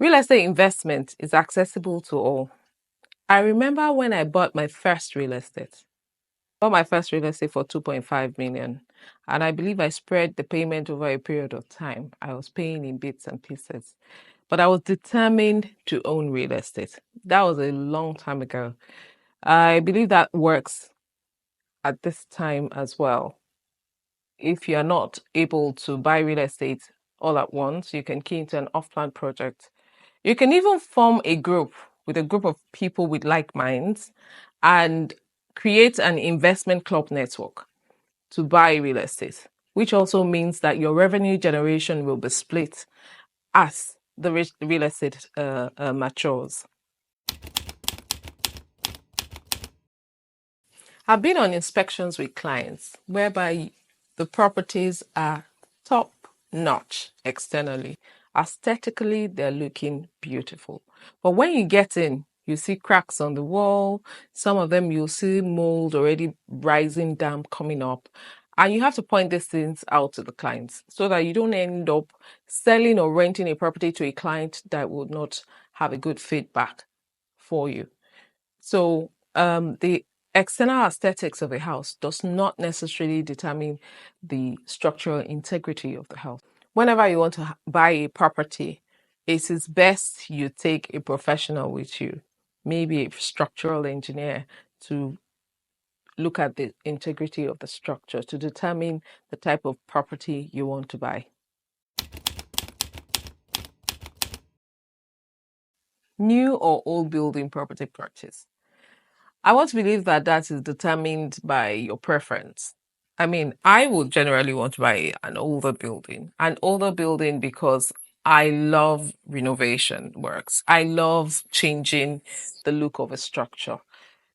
Real estate investment is accessible to all. I remember when I bought my first real estate. Bought my first real estate for 2.5 million. And I believe I spread the payment over a period of time. I was paying in bits and pieces. But I was determined to own real estate. That was a long time ago. I believe that works at this time as well. If you're not able to buy real estate all at once, you can key into an off-plan project. You can even form a group with a group of people with like minds and create an investment club network to buy real estate, which also means that your revenue generation will be split as the real estate matures. I've been on inspections with clients whereby the properties are top notch externally. Aesthetically, they're looking beautiful. But when you get in, you see cracks on the wall. Some of them you'll see mold already rising, damp coming up. And you have to point these things out to the clients so that you don't end up selling or renting a property to a client that would not have a good feedback for you. So the external aesthetics of a house does not necessarily determine the structural integrity of the house. Whenever you want to buy a property, it is best you take a professional with you, maybe a structural engineer, to look at the integrity of the structure to determine the type of property you want to buy. New or old building property purchase. I want to believe that that is determined by your preference. I mean, I would generally want to buy an older building because I love renovation works. I love changing the look of a structure.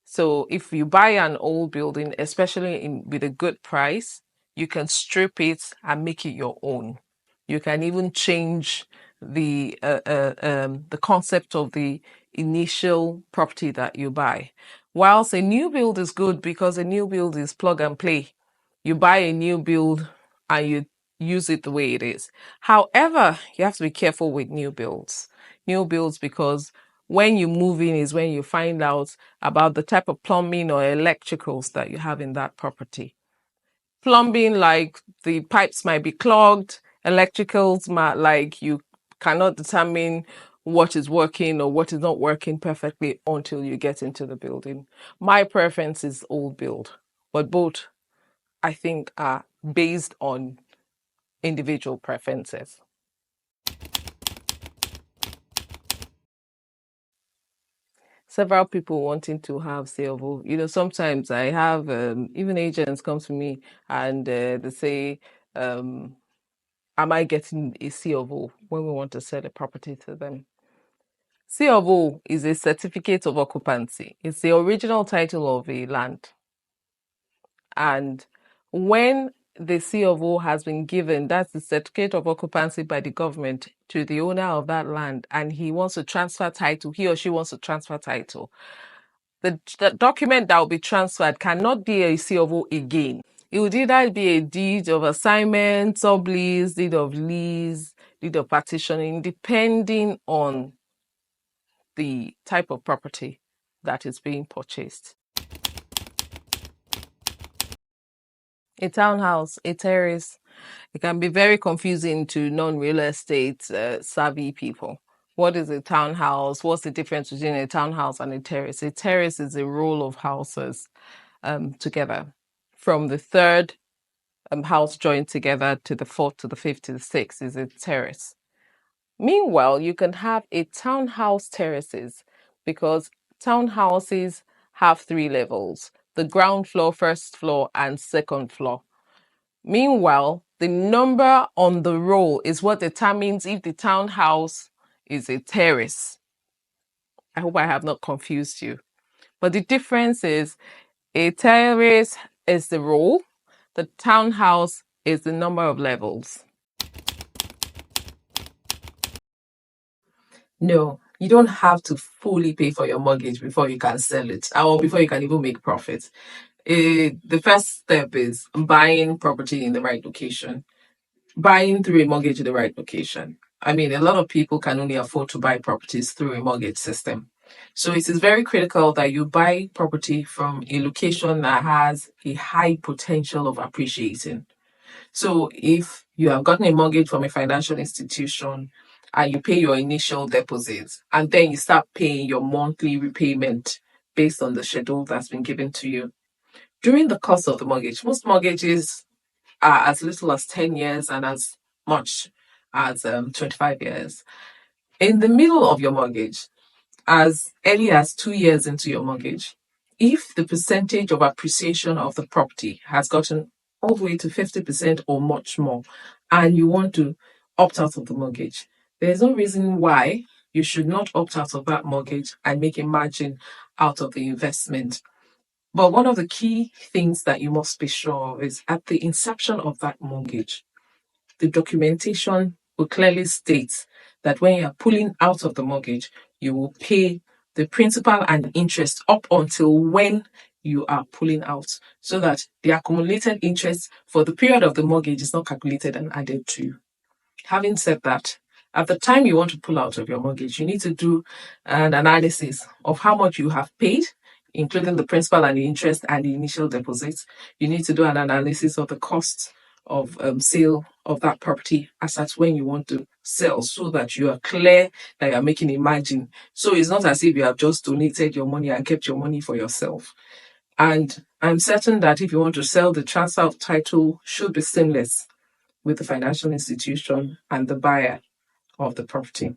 So if you buy an old building, especially with a good price, you can strip it and make it your own. You can even change the concept of the initial property that you buy. Whilst a new build is good because a new build is plug and play. You buy a new build and you use it the way it is. However, you have to be careful with new builds. New builds because when you move in is when you find out about the type of plumbing or electricals that you have in that property. Plumbing, like the pipes might be clogged, electricals might, like you cannot determine what is working or what is not working perfectly until you get into the building. My preference is old build, but both I think are based on individual preferences. Several people wanting to have CFO. Sometimes I have even agents come to me and they say, am I getting a CFO when we want to sell a property to them? CFO is a certificate of occupancy. It's the original title of a land. And when the CFO has been given, that's the certificate of occupancy by the government to the owner of that land, and he wants to transfer title, he or she wants to transfer title. The document that will be transferred cannot be a CFO again. It would either be a deed of assignment, sublease, deed of lease, deed of partitioning, depending on the type of property that is being purchased. A townhouse, a terrace, it can be very confusing to non-real estate savvy people. What is a townhouse? What's the difference between a townhouse and a terrace? A terrace is a row of houses together. From the third house joined together to the fourth, to the fifth, to the sixth is a terrace. Meanwhile, you can have a townhouse terraces because townhouses have 3 levels: the ground floor, first floor, and second floor. Meanwhile, the number on the roll is what determines if the townhouse is a terrace. I hope I have not confused you. But the difference is a terrace is the roll, the townhouse is the number of levels. No, you don't have to fully pay for your mortgage before you can sell it or before you can even make profit. The first step is buying property in the right location, buying through a mortgage in the right location. I mean, a lot of people can only afford to buy properties through a mortgage system. So it is very critical that you buy property from a location that has a high potential of appreciating. So if you have gotten a mortgage from a financial institution and you pay your initial deposit and then you start paying your monthly repayment based on the schedule that's been given to you, during the course of the mortgage, most mortgages are as little as 10 years and as much as 25 years. In the middle of your mortgage, as early as 2 years into your mortgage, if the percentage of appreciation of the property has gotten all the way to 50% or much more, and you want to opt out of the mortgage, there's no reason why you should not opt out of that mortgage and make a margin out of the investment. But one of the key things that you must be sure of is at the inception of that mortgage, the documentation will clearly state that when you are pulling out of the mortgage, you will pay the principal and interest up until when you are pulling out, so that the accumulated interest for the period of the mortgage is not calculated and added to you. Having said that, at the time you want to pull out of your mortgage, you need to do an analysis of how much you have paid, including the principal and the interest and the initial deposits. You need to do an analysis of the cost of sale of that property as at when you want to sell, so that you are clear that you are making a margin. So it's not as if you have just donated your money and kept your money for yourself. And I'm certain that if you want to sell, the transfer of title should be seamless with the financial institution and the buyer of the property.